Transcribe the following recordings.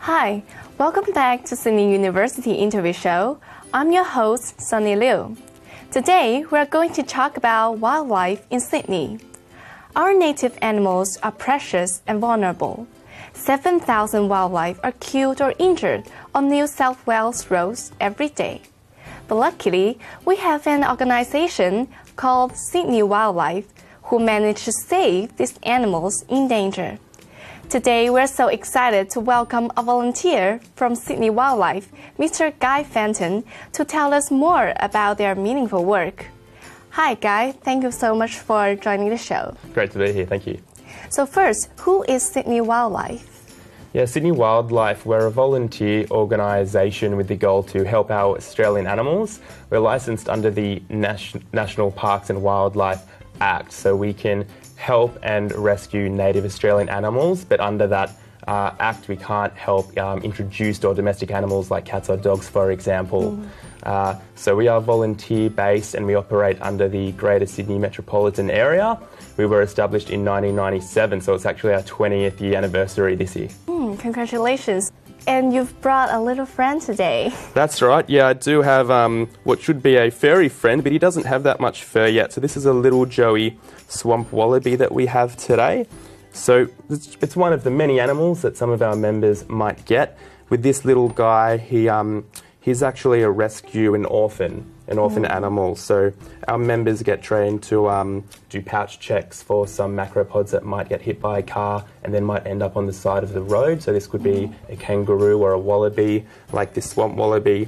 Hi, welcome back to Sydney University Interview Show. I'm your host, Sunny Liu. Today, we're going to talk about wildlife in Sydney. Our native animals are precious and vulnerable. 7,000 wildlife are killed or injured on New South Wales roads every day. But luckily, we have an organization called Sydney Wildlife who manage to save these animals in danger. Today, we're so excited to welcome a volunteer from Sydney Wildlife, Mr. Guy Fenton, to tell us more about their meaningful work. Hi, Guy. Thank you so much for joining the show. Great to be here. Thank you. So first, who is Sydney Wildlife? Yeah, Sydney Wildlife, we're a volunteer organisation with the goal to help our Australian animals. We're licensed under the National Parks and Wildlife Act, so we can help and rescue native Australian animals, but under that act we can't help introduced or domestic animals like cats or dogs, for example. So we are volunteer based and we operate under the Greater Sydney metropolitan area. We were established in 1997, so it's actually our 20th year anniversary this year. Congratulations. And you've brought a little friend today. That's right, yeah, I do have what should be a furry friend, but he doesn't have that much fur yet. So this is a little Joey swamp wallaby that we have today. So it's one of the many animals that some of our members might get. With this little guy, he's actually a rescue and orphan animal. So our members get trained to do pouch checks for some macropods that might get hit by a car and then might end up on the side of the road. So this could be a kangaroo or a wallaby, like this swamp wallaby.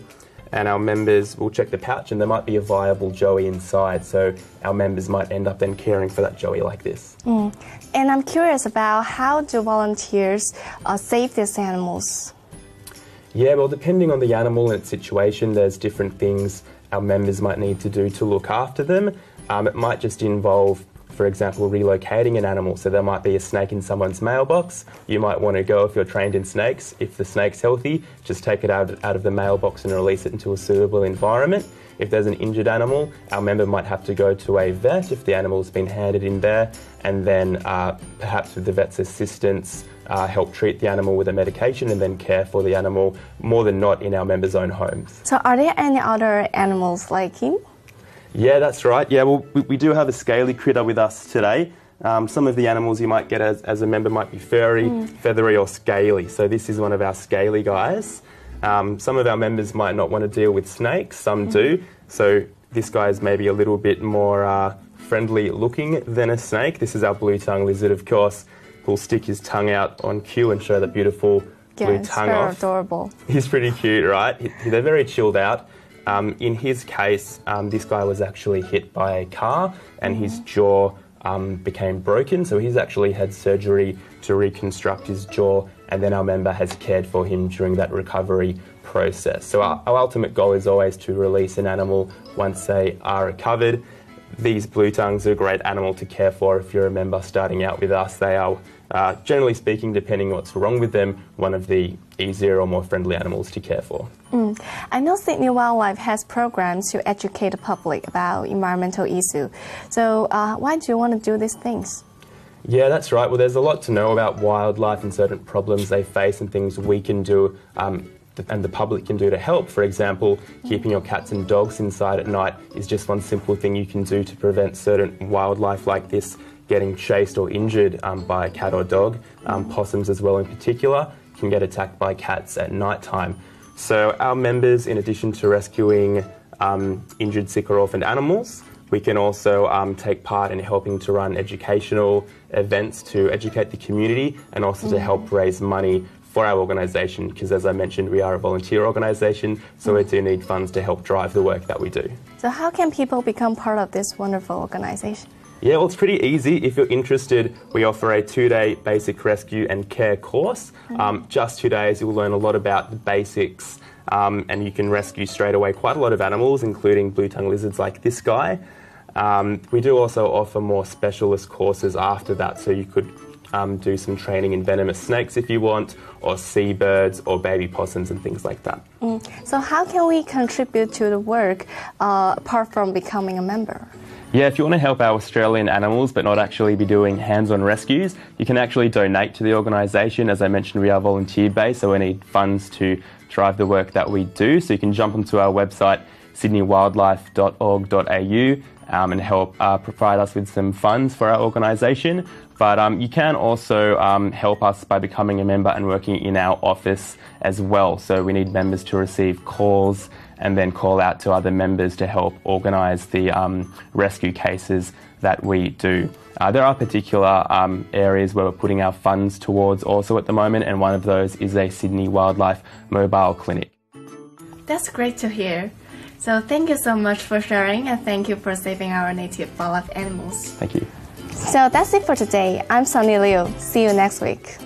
And our members will check the pouch and there might be a viable Joey inside. So our members might end up then caring for that Joey like this. And I'm curious about how do volunteers save these animals? Yeah, well, depending on the animal and its situation, there's different things our members might need to do to look after them. It might just involve, for example, relocating an animal. So there might be a snake in someone's mailbox. You might want to go, if you're trained in snakes, if the snake's healthy, just take it out of the mailbox and release it into a suitable environment. If there's an injured animal, our member might have to go to a vet if the animal's been handed in there, and then perhaps with the vet's assistance, help treat the animal with a medication and then care for the animal, more than not in our members' own homes. So are there any other animals like him? Yeah, that's right. Yeah, well, we do have a scaly critter with us today. Some of the animals you might get as a member might be furry, feathery or scaly. So this is one of our scaly guys. Some of our members might not want to deal with snakes, some do. So this guy is maybe a little bit more friendly looking than a snake. This is our blue-tongue lizard, of course. He'll stick his tongue out on cue and show the beautiful blue tongue off. It's very adorable. He's pretty cute, right? They're very chilled out. In his case, this guy was actually hit by a car and his jaw became broken. So he's actually had surgery to reconstruct his jaw, and then our member has cared for him during that recovery process. So our ultimate goal is always to release an animal once they are recovered. These blue tongues are a great animal to care for if you're a member starting out with us. They are, generally speaking, depending on what's wrong with them, one of the easier or more friendly animals to care for. I know Sydney Wildlife has programs to educate the public about environmental issues. So why do you want to do these things? Yeah, that's right. Well, there's a lot to know about wildlife and certain problems they face and things we can do and the public can do to help. For example, keeping your cats and dogs inside at night is just one simple thing you can do to prevent certain wildlife like this getting chased or injured by a cat or dog. Possums as well in particular can get attacked by cats at night time. So our members, in addition to rescuing injured, sick or orphaned animals, we can also take part in helping to run educational events to educate the community and also to help raise money for our organisation, because as I mentioned, we are a volunteer organisation, so we do need funds to help drive the work that we do. So how can people become part of this wonderful organisation? Yeah, well, it's pretty easy. If you're interested, we offer a 2-day basic rescue and care course. Just 2 days, you'll learn a lot about the basics and you can rescue straight away quite a lot of animals, including blue-tongue lizards like this guy. We do also offer more specialist courses after that, so you could do some training in venomous snakes if you want, or seabirds or baby possums and things like that. So how can we contribute to the work apart from becoming a member? Yeah, if you want to help our Australian animals but not actually be doing hands-on rescues, you can actually donate to the organisation. As I mentioned, we are volunteer-based, so we need funds to drive the work that we do. So you can jump onto our website, sydneywildlife.org.au, and help provide us with some funds for our organisation. But you can also help us by becoming a member and working in our office as well. So we need members to receive calls and then call out to other members to help organise the rescue cases that we do. There are particular areas where we're putting our funds towards also at the moment, and one of those is a Sydney Wildlife mobile clinic. That's great to hear. So thank you so much for sharing, and thank you for saving our native wildlife animals. Thank you. So that's it for today. I'm Sunny Liu. See you next week.